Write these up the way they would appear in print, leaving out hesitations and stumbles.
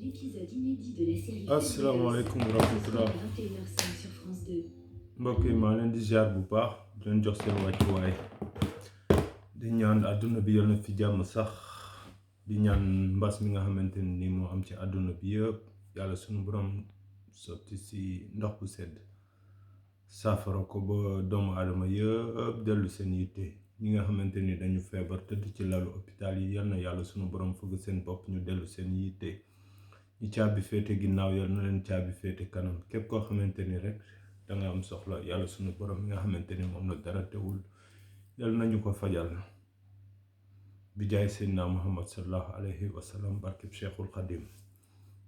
épisode inédit de la série asalaamaaleykum wa rahmatulah 21h05 sur France 2. mbokk yi maa leen di ziar bu baax di leen jox seen wàccuwaay di ñaan àdduna bi yal na fi jàmm sax di ñaan mbas mi nga xamante ni moo am ci àdduna bi yëpp yàlla sunu borom sotti si ndox bu sedd saafara ko ba doomu aadama yëpp dellu seen yitte ñi nga xamante ni dañu feebar tëdd ci lalu hôpital yi yal na yàlla sunu borom fëgg seen bopp ñu dellu seen yitte. ñi caabi féete ginnaaw yal na leen caabi féete kanam képp koo xamante ni rek danga am soxla yàlla sunu borom mi nga xamante ni moom la dara teewul yal nañu ko fajal bi jaay seydina muhammad sallallahu alayhi wa sallam barkeb cheikhul xadim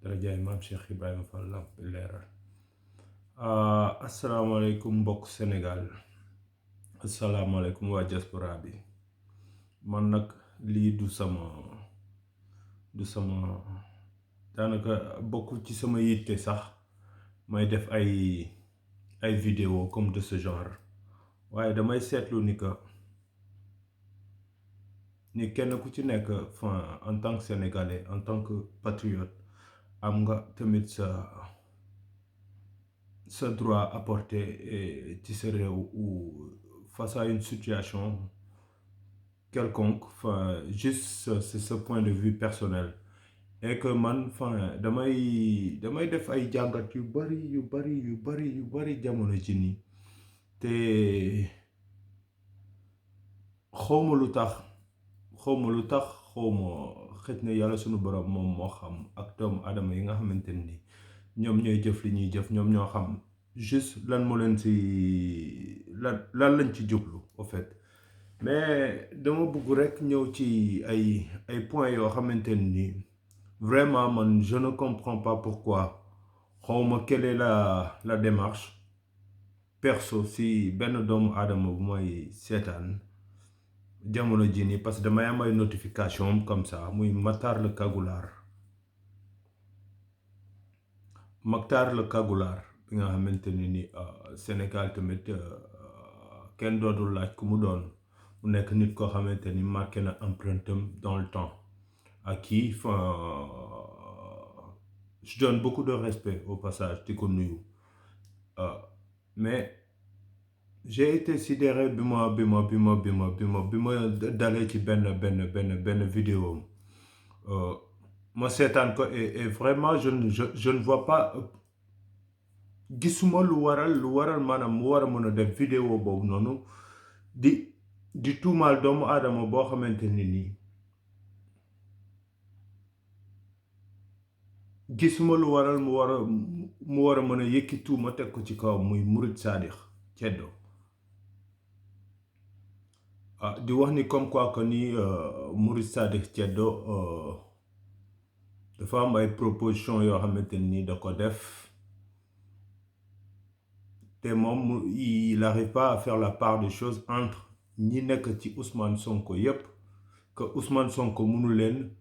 dara jaay maam cheikh ibrahima fall lamp leeral asalaamaaleykum mbokk Sénégal asalaamaaleykum waa diaspora bi man nag lii du sama daanaka bokk ci sama yitte sax may def ay vidéo comme de ce genre waaye damay seetlu ni kenn ku ci nekk en tant que sénégalais en tant que patriote am nga tamit sa droit apporté ci sa réew ou face à une situation quelconque juste c'est ce point de vue personnel et que man damay def ay jàngat yu bari jamono ji nii te xawma lu tax xëj na yàlla sunu borom moom moo xam ak doomu aadama yi nga xamante ni ñoom ñooy jëf li ñuy jëf ñoom ñoo xam juste lan moo leen ci lan lañ ci jublu au fait mais dama bëgg rek ñëw ci ay points yoo xamante ni vraiment man je ne comprends pas pourquoi xawma quelle est la démarche perso si benn doomu aadama bu mooy seetaan jamono ji nii parce que damay am ay notification comme ça muy Matar le Kagulaar bi nga xamante ni Sénégal tamit kenn dootul laaj ku mu doon mu nekk nit koo xamante ni marqué na empreinte dans le temps à qui je donne beaucoup de respect au passage di ko nuyu mais j'ai été sidéré bi ma dalee ci benn vidéo ma seetaan ko et vraiment je ne vois pas gisuma lu waral maanaam mu war a mën a def vidéo boobu noonu di tuumaal doomu aadama boo xamante ni nii gisuma lu waral mu war a mën a yëkki tuuma teg ko ci kaw muy Murid Sadikh Ceddo di wax ni comme quoi que ni Murid Sadikh Ceddo dafa am ay proposition yoo xamante ni da ko def te moom il n'arrive pas à faire la part des choses entre ñi nekk ci Ousmane Sonko yépp que Ousmane Sonko mënu leen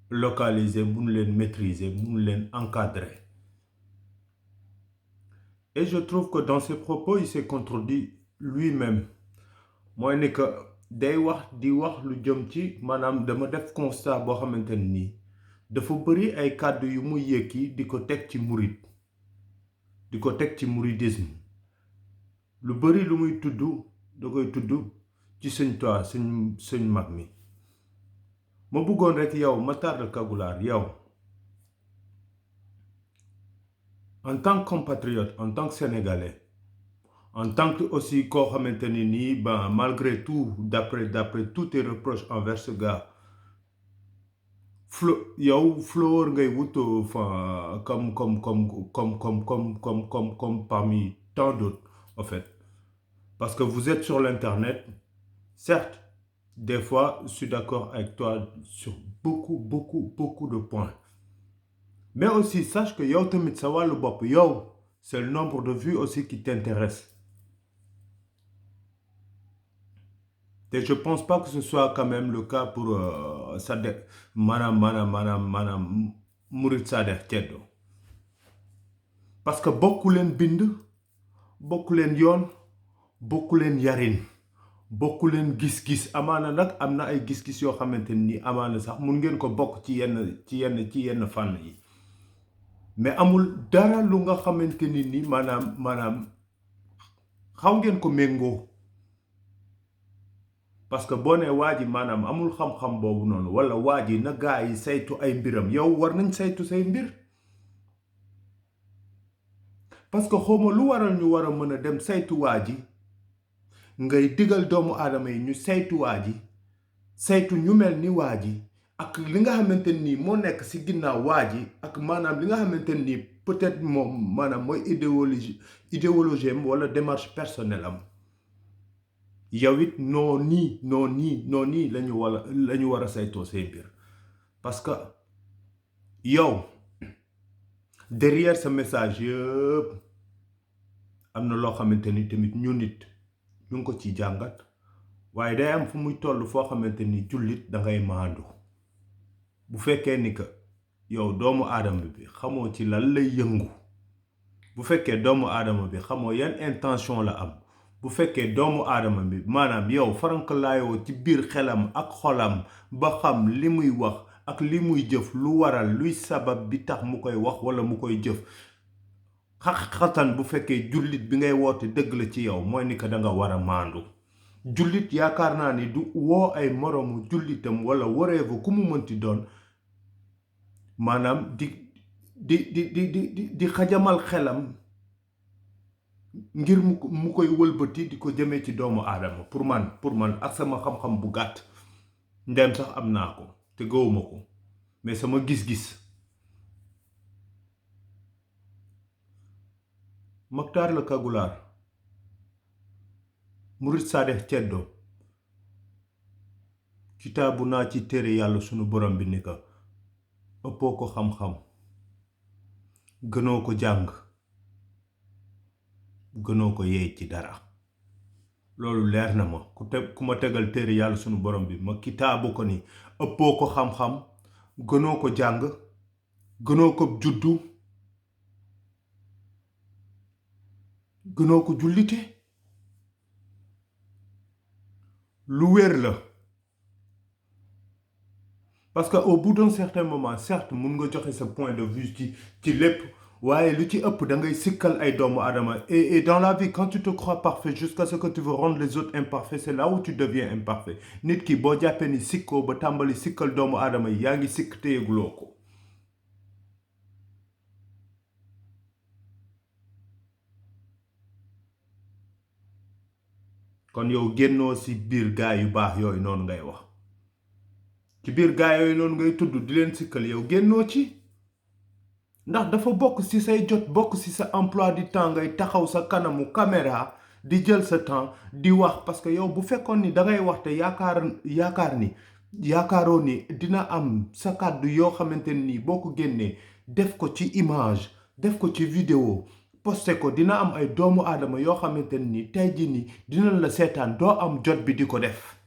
localiser, mënu leen maîtriser, mënu leen encadrer. Et je trouve que dans ses propos il s'est contredit lui-même mooy ni que day wax di wax lu jëm ci maanaam dama def constat boo xamante ni dafa bëri ay kàddu yu muy yëkki di ko teg ci murid di ko teg ci mouridisme lu bëri lu muy tudd da koy tudd ci sëñ mag mi ma bëggoon rek yow Matar le Kagulaar yow en tant que compatriote en tant que sénégalais en tant que aussi koo xamante ni nii malgré tout d'après tous tes reproches envers ce gars yow fleur ngay wut comme parmi tant d'autres en fait parce que vous êtes sur l'internet certes des fois je suis d'accord avec toi sur beaucoup de points mais aussi sache que yow tamit sa wàllu bopp yow c'est le nombre de vues aussi qui t'intéresse et je pense pas que ce soit quand même le cas pour maanaam Murid Sadikh Ceddo parce que bokku leen bind bokku leen yoon bokku leen yarin bokku leen gis-gis. Amaana nag am na ay gis-gis yoo xamante ni amaana sax mun ngeen ko bokk ci yenn fànn yi, mais amul dara lu nga xamante ni maanaam xaw ngeen ko méngoo. parce que boo nee waa ji maanaam amul xam-xam boobu noonu, wala waa ji na gaa yi saytu ay mbiram, yow war nañ saytu say mbir. parce que xawma lu waral ñu war a mën a dem saytu waa ji, ngay digal doomu aadama yi ñu saytu waa ji, saytu ñu mel ni waa ji, ak li nga xamante nii moo nekk si ginnaaw waa ji, ak maanaam li nga xamante nii peut-être moom maanaam mooy idéologie am wala démarche personnelle am. yow it noo nii la ñu war a saytoo say mbir. parce que yow derrière sa message yëpp am na loo xamante ni tamit ñu nit ñu ngi ko ci jàngat, waaye day am fu muy toll foo xamante ni jullit dangay maandu. bu fekkee ni que yow doomu aadama bi xamoo ci lan lay yëngu, bu fekkee doomu aadama bi xamoo yan intention la am, bu fekkee doomu aadama bi maanaam yow farankalaayoo ci biir xelam ak xolam ba xam li muy wax ak li muy jëf lu waral luy sabab bi tax mu koy wax wala mu koy jëf, xaqatan bu fekkee jullit bi ngay woote dëgg la ci yow, mooy ni que da nga war a maandu. jullit yaakaar naa ni du woo ay moroomu jullitam wala wareefu ku mu mënti doon maanaam di xajamal xelam ngir mu koy wëlbati di ko jëmee ci doomu aadama. pour man ak sama xam-xam bu gàtt, ndem sax am naa ko te gëwuma ko, mais sama gis-gis, Mactar le Kagulaar, Murit Sadex Ceddo, kitaabu naa ci téere yàlla sunu borom bi ni ka ëppoo ko xam-xam, gënoo ko jàng, gënoo ko yeey ci dara. loolu leer na ma ku ma tegal téere yàlla sunu borom bi ma kitaabu ko ni ëppoo ko xam-xam, gënoo ko jàng, gënoo ko juddu, gënoo ko jullite. lu wér la. parce que au bout d'un certain moment, certes mun nga joxe sa point de vue ci lépp, waaye lu ci ëpp da ngay sikkal ay doomu aadama. Et dans la vie, quand tu te crois parfait jusqu'à ce que tu veux rendre les autres imparfaits, c'est là où tu deviens imparfait. nit ki boo jàppee ni sikkoo ba tàmbali sikkal doomu aadama yi, yaa ngi sikk te yëguloo ko. kon yow génnoo si biir gaay yu baax yooyu noonu ngay wax, ci biir gaay yooyu noonu ngay tudd di leen sikkal, yow génnoo ci. ndax dafa bokk ci say jot, bokk ci sa emploi du temps ngay taxaw sa kanamu caméra di jël sa temps di wax. parce que yow bu fekkoon ni dangay wax te yaakaaroo ni dina am sa kàddu yoo xamante ni boo ko génnee def ko ci image, def ko ci vidéo, posté ko, dina am ay doomu aadama yoo xamante ni tey jii ni dinañ la seetaan, doo am jot bi di ko def.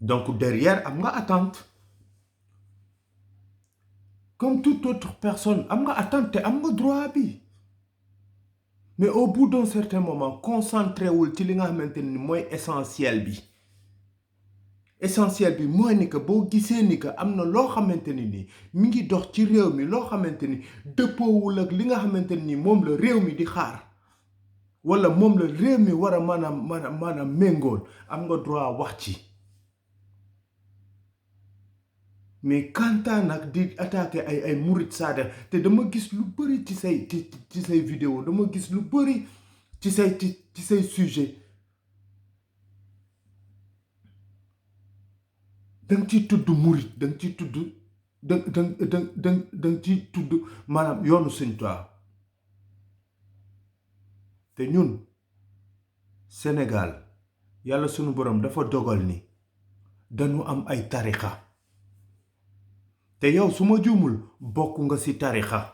donc derrière am nga attente. comme toute autre personne am nga attente te am nga droit bi, mais au bout d'un certain moment concentré wul ci li nga xamante ni mooy essentiel bi. essentiel bi mooy ni que boo gisee ni que am na loo xamante ni mi ngi dox ci réew mi, loo xamante ni dëppoowul ak li nga xamante ni moom la réew mi di xaar, wala moom la réew mi war a maanaam méngool, am nga droit wax ci. mais kantaa nag di attaquer ay Murit Sadex, te dama gis lu bëri ci say vidéo, dama gis lu bëri ci say sujet, danga ciy tudd murit, danga ciy tudd maanaam yoonu Sëñ Tuubaa. te ñun Sénégal yàlla sunu borom dafa dogal ni dañu am ay tarixa, te yow su ma juumul bokk nga ci tarixa.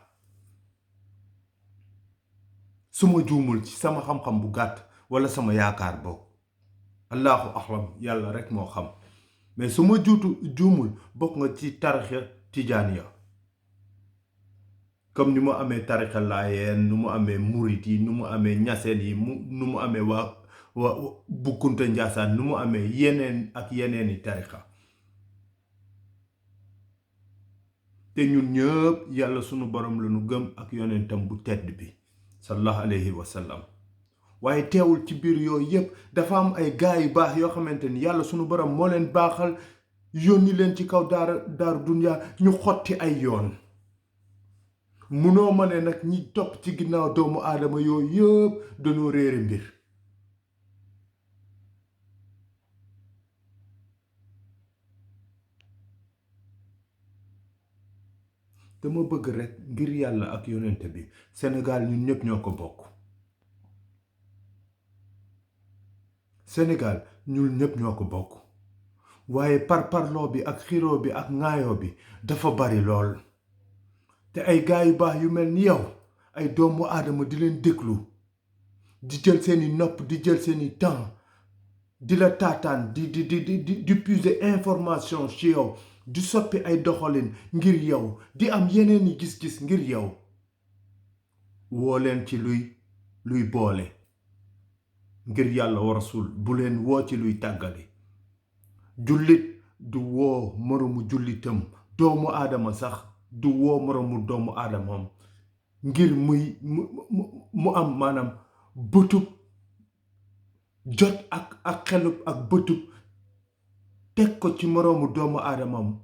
su ma juumul ci sama xam-xam bu gàtt wala sama yaakaar bokk, allahu axlam, yàlla rek moo xam, mais su ma juumul bokk nga ci tarixa tijaaniya. comme ni mu amee tarixa laayeen, nu mu amee murit yi, nu mu amee ñaseen yi, nu mu amee bu Kunta Njaasaan nu mu amee yeneen ak yeneeni tarixa te ñun ñëpp yàlla sunu borom la ñu gëm ak yonentam bu tedd bi sallallahu alayhi wa sallam waaye teewul ci biir yooyu yëpp dafa am ay gaay yu baax yoo xamante ni yàlla sunu borom moo leen baaxal yónni leen ci kaw daaru dunya ñu xotti ay yoon munoo ma ne nag ñi topp ci ginnaaw doomu aadama yooyu yëpp dañoo réere mbir dama bëgg rekk ngir yàlla ak yonente bi Sénégal ñun ñëpp ñoo ko bokk Sénégal ñun ñëpp ñoo ko bokk waaye parparloo bi ak xiroo bi ak ŋaayoo bi dafa bari lool te ay gaay yu baax yu mel ni yow ay doomu aadama di leen déglu di jël seeni nopp di jël seeni temps di la taataan di puiser information ci yow di soppi ay doxalin ngir yow di am yeneeni gis-gis ngir yow woo leen ci luy boole ngir yàlla wa rasul bu leen woo ci luy tàggale jullit du woo moroomu jullitam doomu aadama sax du woo moroomu doomu aadamam ngir mu am maanaam bëtub jot ak xelub ak bëtub teg ko ci moroomu doomu aadamam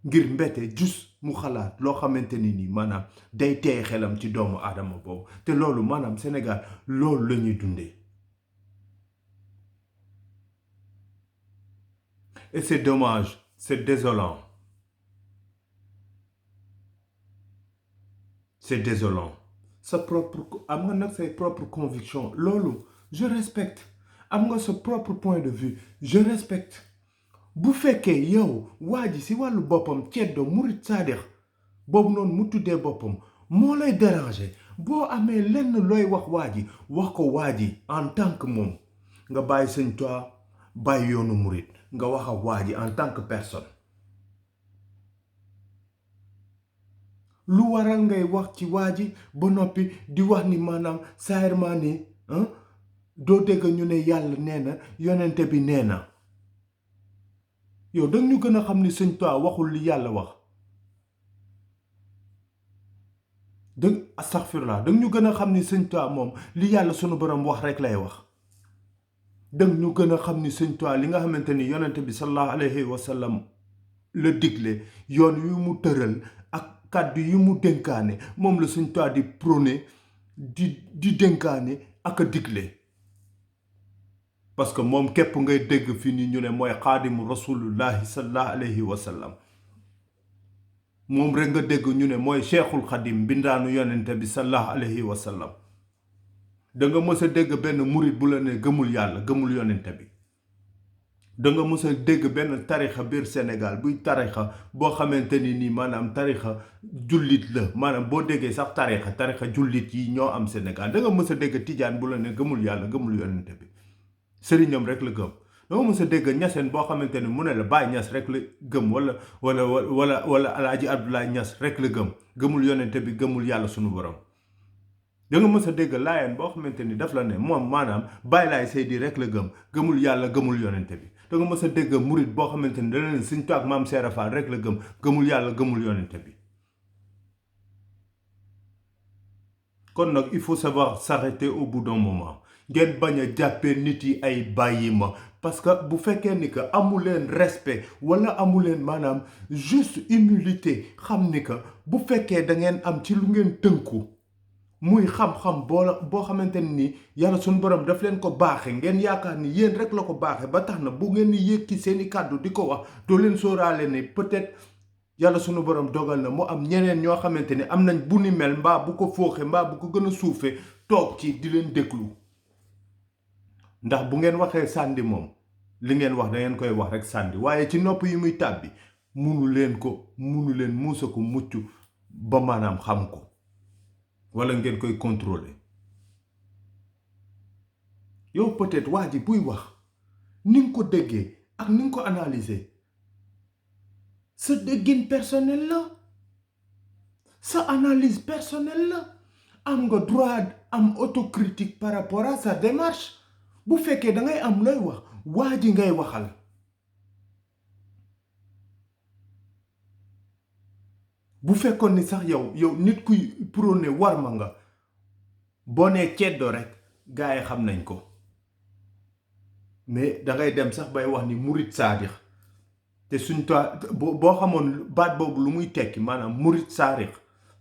ngir mbete jus mu xalaat loo xamante ni nii maanaam day teey xelam ci doomu aadama boobu te loolu maanaam Sénégal loolu la ñuy dundee et c'est dommage c'est désolant sa propre am nga nag say propre conviction loolu je respecte am nga sa propre point de vue je respecte bu fekkee yow waa ji si wàllu boppam ceddo murit saadix boobu noonu mu tuddee boppam moo lay déranger boo amee lenn looy wax waa ji en tant que moom nga bàyyi Sëñ Tuubaa bàyyi yoonu murit nga wax ak waa ji en tant que personne lu waral ngay wax ci waa ji ba noppi di wax ni maanaam saayirmaa ni doo dégg ñu ne yàlla nee na yonente bi nee na yow danga ñu gën a xam ni Sëñ Tuubaa waxul li yàlla wax astaghfirullah danga ñu gën a xam ni Sëñ Tuubaa moom li yàlla sunu borom wax rek lay wax danga ñu gën a xam ni Sëñ Tuubaa li nga xamante ni yonente bi sallallahu alayhi wa sallam la digle yoon yu mu tëral ak kàddu yu mu dénkaane moom la Sëñ Tuubaa di prôné di dénkaane ak a digle parce que moom képp ngay dégg fii ni ñu ne mooy xaadimu rasulullahi sallallahu alayhi wa sallam moom rek nga dégg ñu ne mooy cheikhul xadim mbindaanu yonente bi sallallahu alayhi wa sallam da nga mës a dégg benn murit bu la ne gëmul yàlla gëmul yonente bi da nga mës a dégg benn tarixa biir Sénégal buy tarixa boo xamante ni nii maanaam tarixa jullit la maanaam boo déggee sax tarixa jullit yi ñoo am Sénégal da nga mës a dégg tijaan bu la ne gëmul yàlla gëmul yonente bi sëriñam rek la gëm dama mës a dégg ñaseen boo xamante ni mu ne la Baay Ñas rek la gëm wala Alaaji Abdoulaye Ñas rek la gëmul yonente bi gëmul yàlla sunu borom da nga mës a dégg laayeen boo xamante ni daf la ne moom maanaam Baay Laay Seydi rek la gëmul yàlla gëmul yonente bi da nga mës a dégg murit boo xamante ni dana leen Sëñ Tuubaa ak Maam Seera Faal rek la gëmul yàlla gëmul yonente bi kon nag il faut savoir s'arrêter au bout d'un moment ngeen bañ a jàppee nit yi ay bàyyi ma parce que bu fekkee ni que amu leen respect wala amu leen maanaam juste humilité xam ni que bu fekkee da ngeen am ci lu ngeen tënku muy xam-xam boo xamante ni yàlla suñu borom daf leen ko baaxe ngeen yaakaar ni yéen rek la ko baaxe ba tax na bu ngeen di yëkki seeni kàddu di ko wax doo leen sóoraale ne peut-être yàlla sunu borom dogal na mu am ñeneen ñoo xamante ni am nañ bu ni mel mbaa bu ko fooxe mbaa bu ko gën a suufe toog ci di leen déglu ndax bu ngeen waxee sàndi moom li ngeen wax da ngeen koy wax rek sàndi waaye ci nopp yi muy tàbbi munu leen muusa ko mucc ba maanaam xam ko wala ngeen koy contrôler yow peut-être waa ji buy wax ni nga ko déggee ak ni nga ko analyser sa déggin personnel la sa analyse personnelle la am nga droit am autocritique par rapport à sa démarche bu fekkee da ngay am looy wax waa ji ngay waxal bu fekkoon ni sax yow nit kuy prôné war ma nga boo nee ceddo rek gaa yi xam nañ ko mais da ngay dem sax bay wax ni murit saadix te suñ boo xamoon baat boobu lu muy tekki maanaam murit saadix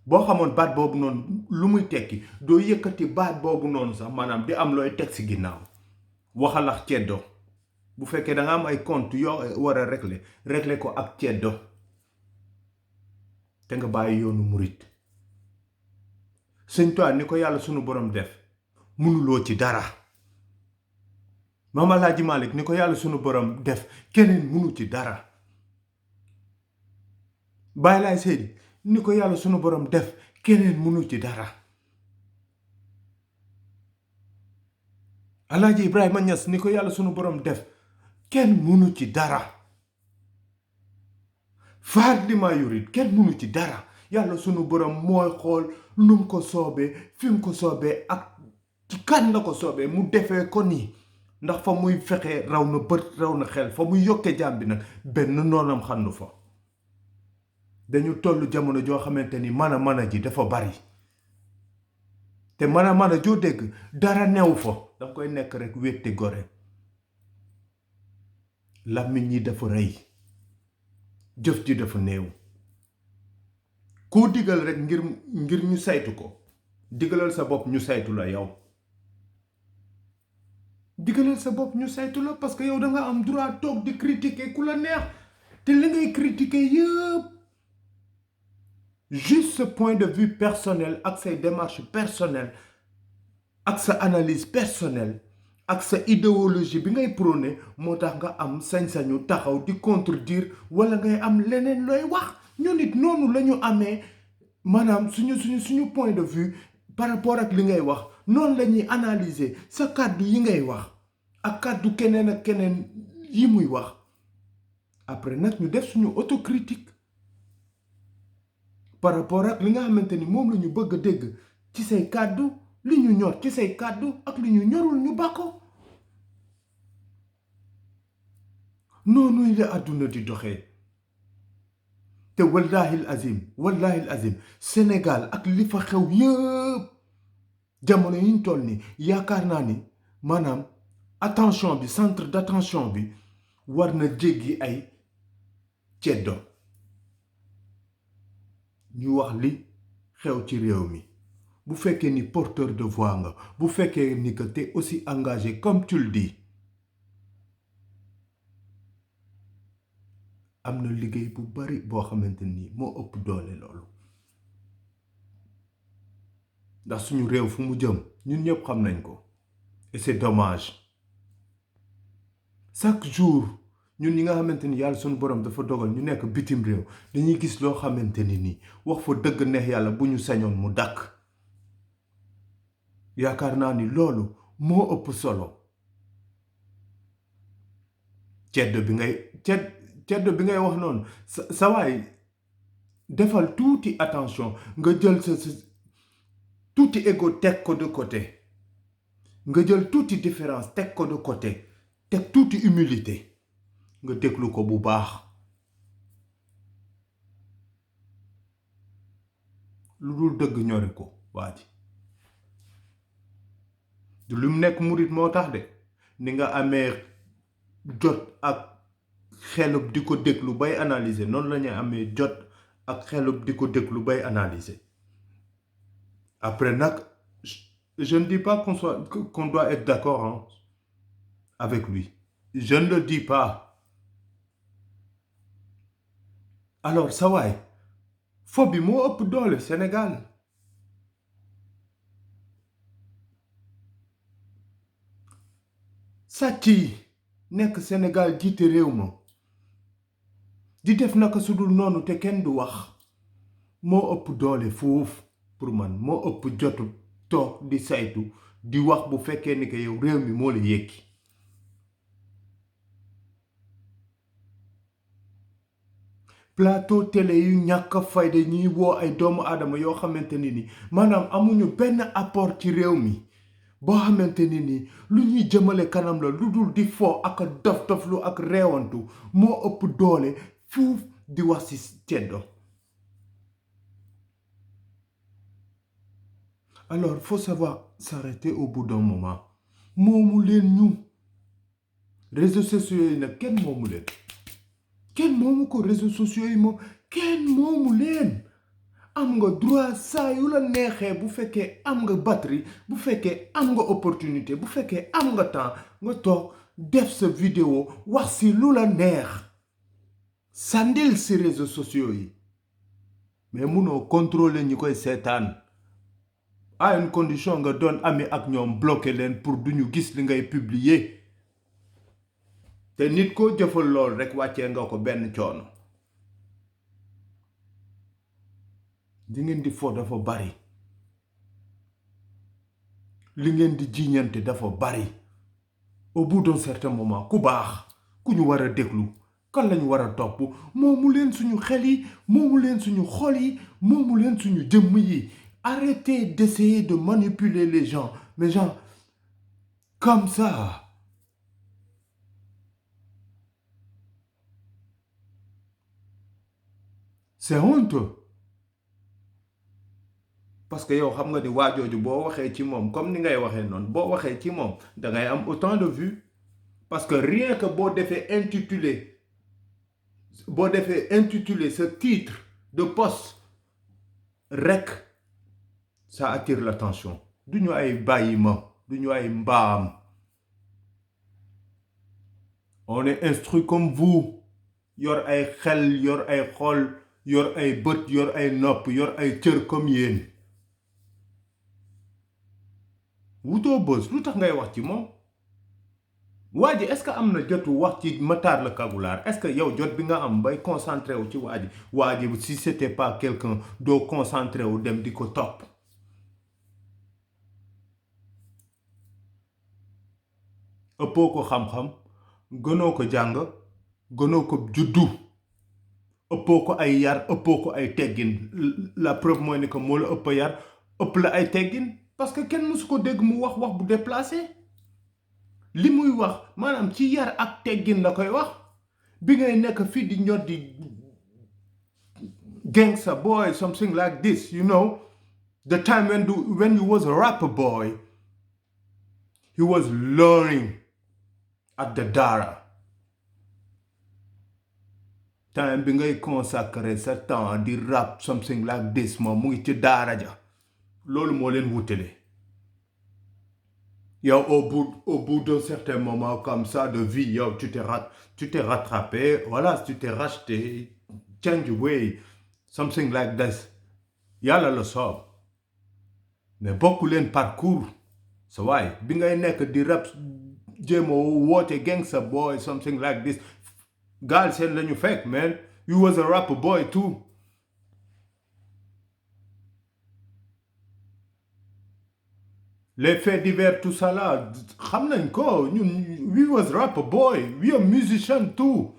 boo xamoon baat boobu noonu lu muy tekki doo yëkkati baat boobu noonu sax maanaam di am looy teg si ginnaaw waxalax ceddo bu fekkee da nga am ay compte yoo war a régler ko ak ceddo te nga bàyyi yoonu murit sëñ Tuubaa ni ko yàlla sunu borom def mënuloo ci dara Maam Alaaji Malik ni ko yàlla sunu borom def keneen mënu ci dara Baay Laay Seydi ni ko yàlla sunu borom def keneen mënu ci dara Alaaji Ibrahima Ñas ni ko yàlla sunu borom def kenn mënu ci dara Faadima Yurid kenn mënu ci dara yàlla sunu borom mooy xool nu mu ko soobee fi mu ko soobee ak ci kan la ko soobee mu defee ko nii ndax fa muy fexe raw na bët raw na xel fa muy yokke jaam bi nag benn noonam xandu fa dañu toll jamono joo xamante ni mën a ji dafa bari te mën a joo dégg dara new fa danga koy nekk rek wétti gore làmmiñ yi dafa rëy jëf ji dafa néew koo digal rek ngir ñu saytu ko digalal sa bopp ñu saytu la yow digalal sa bopp ñu saytu la parce que yow da nga am droit toog di critiquer ku la neex te li ngay critiquer yëpp juste ce point de vue personnel ak say démarches personnelles ak sa analyse personnelle ak sa idéologie bi ngay prôné moo tax nga am sañ-sañu taxaw di contredire wala ngay am leneen looy wax ñu nit noonu la ñu amee maanaam suñu point de vue par rapport ak li ngay wax noonu la ñuy analyser sa kàddu yi ngay wax ak kàddu keneen ak keneen yi muy wax après nag ñu def suñu autocritique par rapport ak li nga xamante ni moom la ñu bëgg a dégg ci say kàddu li ñu ñor ci say kàddu ak li ñu ñorul ñu bàkko noonu la àdduna di doxee te wallahi azim Sénégal ak li fa xew yëpp jamono yi ñu toll ni yaakaar naa ni maanaam attention bi centre d'attention bi war na jéggi ay ceddo ñu wax li xew ci réew mi bu fekkee ni porteur de voix nga bu fekkee ni que t'es aussi engagé comme tu le dis am na liggéey bu bari boo xamante ni moo ëpp doole loolu ndax suñu réew fu mu jëm ñun ñëpp xam nañ ko et c'est dommage chaque jour ñun ñi nga xamante ni yàlla suñu borom dafa dogal ñu nekk bitim réew dañuy gis loo xamante ni nii wax fa dëgg neex yàlla bu ñu sañoon mu dakk yaakaar naa ni loolu moo ëpp solo ceddo bi ngay wax noonu sa waay defal tuuti attention nga jël sa tuuti ego teg ko de côté nga jël tuuti différence teg ko de côté teg tuuti humilité nga déglu ko bu baax lu dul dëgg ñori ko waa ji du lu mu nekk murit moo tax de ni nga amee jot ak xelub di ko déglu bay analyser noonu la ñuy amee jot ak xelub di ko déglu bay analyser après nag je ne dis pas qu'on doit être d'accord hein, avec lui je ne le dis pas alors sa waay fo bi moo ëpp doole Sénégal sàcc yi nekk Sénégal jiite réew ma di def naka su dul noonu te kenn du wax moo ëpp doole foofu pour man moo ëpp jotu toog di saytu di wax bu fekkee ni que yow réew mi moo la yëkki plateau télé yu ñàkk fayda ñuy woo ay doomu aadama yoo xamante ni maanaam amuñu benn apport ci réew mi boo xamante ni lu ñuy jëmale kanam la lu dul di fo ak dof-doflu ak reewantu moo ëpp doole fuuf di wax ci ceddo. Alors faut savoir s'arrêter au bout d'un moment. moomu leen ñu réseaux sociaux yi nag kenn moomu leen kenn moomu ko réseaux sociaux yi moom kenn moomu leen. am nga droit saa yu la neexee bu fekkee am nga batterie bu fekkee am nga opportunité bu fekkee am nga temps nga toog def sa vidéo wax si lu la neex sàndil si réseaux sociaux yi mais munoo contrôler ñi koy seetaan à une condition nga doon ami ak ñoom bloqué leen pour duñu gis li ngay publier te nit koo jëfal lool rek wàccee nga ko benn coono. li ngeen di fo dafa bari li ngeen di jiiñante dafa bari au bout d'un certain moment ku baax ku ñu war a déglu kan lañu war a topp moomu leen suñu xel yi moomu leen suñu xol yi moomu leen suñu jëmm yi. Arrêtez d'essayer de manipuler les gens comme ça. C'est honteux. Parce que yow xam nga ni waajooju boo waxee ci moom comme ni ngay waxee noonu boo waxee ci moom da ngay am autant de vues parce que rien que boo defee intituler ce titre de poste rek ça attire l'attention. Du ñu ay bàyyima du ñu ay mbaam. On est instruit comme vous yor ay xel yor ay xol yor ay bët yor ay nopp yor ay cër comme yéen. wutoo bës lu tax ngay wax ci moom waa ji est-ce que am na jotu wax ci Matar le Cagoulard est-ce que yow jot bi nga am bay concentré wu ci waa ji si c'était pas quelqu'un doo concentré wu dem di ko topp. ëppoo ko xam-xam gënoo ko jàng gënoo ko juddu ëppoo ko ay yar ëppoo ko ay teggin la preuve mooy ni que moo la ëpp yar ëpp la ay teggin parce que kenn mësu ko dégg mu wax bu déplacé li muy wax maanaam ci yar ak teggin la koy wax bi ngay nekk fii di ñor di gangster boy something like this you know the time when you was a rapper boy he was learning at the Dara. Time bi ngay consacrer sa temps di rap something like this moom mu ngi ci daara ja loolu moo leen wutale yow au bout d'un certain moment comme ça de vie yow tu t'es rattrapé voilà tu t'es racheté change way something like this yàlla la soob mais bokku leen parcours sa waay bi ngay nekk di rap jéem a woote gangster boy something like this gaal seen lañu fekk man you was a rapper boy too. Les faits divers tout ça là xam nañ ko ñun we was rapper boy we are musician too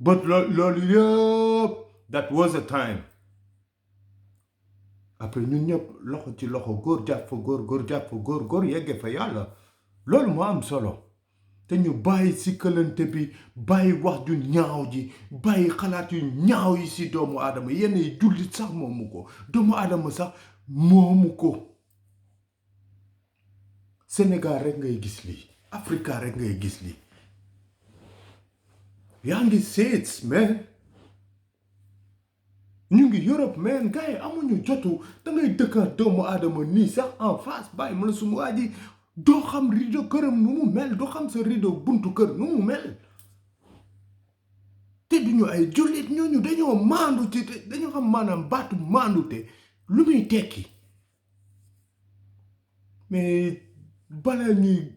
but loolu yëpp that was a time après ñun ñëpp loxo ci loxo góor jàpp fa góor jàpp fa góor yegge fa yàlla loolu moo am solo te ñu bàyyi si këlante bi bàyyi wax ju ñaaw ji bàyyi xalaat yu ñaaw yi si doomu aadama yenn yi jullit sax moomu ko doomu aadama sax moomu ko. Sénégal rek ngay gis lii Africa rek ngay gis lii yaa ngi States man ñu ngi Europe man gars yi amuñu jotu da ngay dëkkaat doomu aadama nii sax en face bàyyi ma la suma waa ji doo xam rideau këram nu mu mel doo xam sa rideau buntu kër nu mu mel te duñu ay jullit ñooñu dañoo maandu ci dañoo xam maanaam baatu maandu te lu muy tekki mais balaa ñuy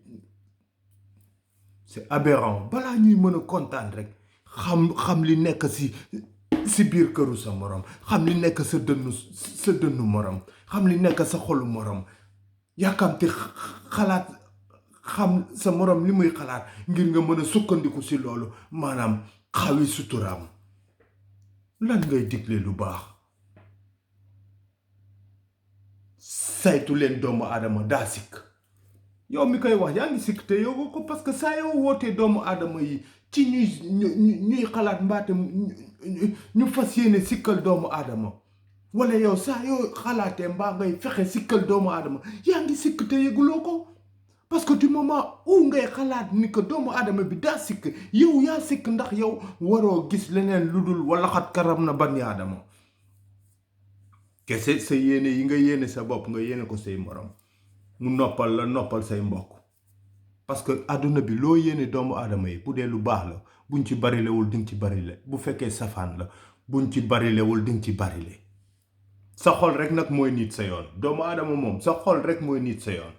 c'est aberrant balaa ñuy mën a kontaan rek xam li nekk si biir këru sa morom xam li nekk sa dënnu morom xam li nekk sa xolu morom yàkkamte xalaat xam sa morom li muy xalaat ngir nga mën a sukkandiku si loolu maanaam xawi suturaam lan ngay digle lu baax saytu leen doomu aadama daa sikk yow mi koy wax yaa ngi sikk te yow ko parce que saa yow wootee doomu aadama yi ci ñuy xalaat mbaate ñu fas yéene sikkal doomu aadama wala yow saa yow xalaatee mbaa ngay fexe sikkal doomu aadama yaa ngi sikk te yëguloo ko parce que du moment où ngay xalaat ni que doomu aadama bi daa sikk yow yaa sikk ndax yow waroo gis leneen lu dul wala xat karam na bani aadama kese sa yéene yi nga yéene sa bopp nga yéene ko say morom mu noppal la noppal say mbokk parce que àdduna bi loo yéene doomu aadama yi bu dee lu baax la buñ ci barilewul dinga ci barile bu fekkee safaan la buñ ci barilewul dinga ci barile sa xol rek nag mooy nit sa yoon doomu aadama moom sa xol rek mooy nit sa yoon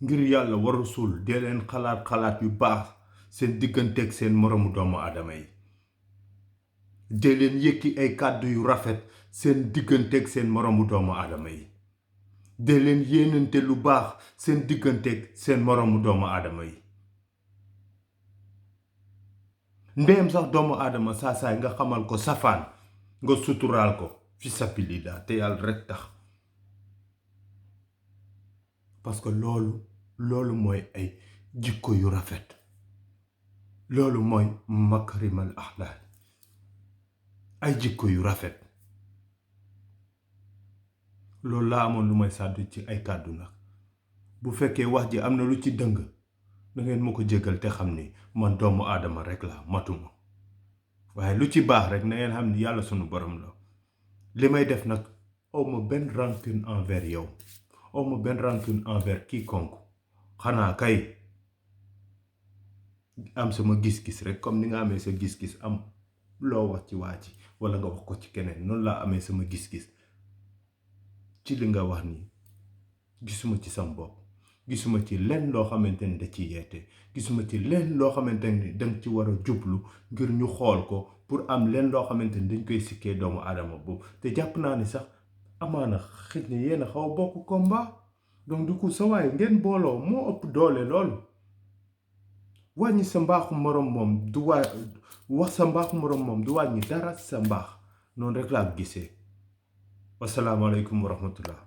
ngir yàlla war Rasul dee leen xalaat yu baax seen digganteeg seen moromu doomu aadama yi dee leen yëkki ay kàddu yu rafet seen digganteeg seen moromu doomu aadama yi dee leen yéenante lu baax seen digganteeg seen moromu doomu aadama yi ndeyam sax doomu aadama saasaay nga xamal ko safaan nga suturaal ko fi sabilillah te yàlla rek tax parce que loolu mooy ay jikko yu rafet loolu mooy makarimal axlaaq ay jikko yu rafet loolu laa amoon lu may sàddu ci ay kàddu nag bu fekkee wax ji am na lu ci dëng da ngeen ma ko jégal te xam ni man doomu aadama rek la matuma waaye lu ci baax rek na ngeen xam ni yàlla sunu borom la li may def nag awma benn rancune envers yow awma benn rancune envers quiconque xanaa kay am sama gis-gis rek comme ni nga amee sa gis-gis am loo wax ci waa ci wala nga wax ko ci keneen noonu laa amee sama gis-gis ci li nga wax nii gisuma ci sam bopp gisuma ci lenn loo xamante ni da ci yeete gisuma ci lenn loo xamante ni danga ci war a jublu ngir ñu xool ko pour am lenn loo xamante ni dañ koy sikkee doomu aadama boobu te jàpp naa ni sax amaana xëy na yéen a xaw a bokk combat donc du coup sa waay ngeen booloo moo ëpp doole loolu wàññi sa mbaaxu morom moom du wax sa mbaaxu morom moom du wàññi dara sa mbaax noonu rek laa gisee wasalaamaaleykum wa rahmatullah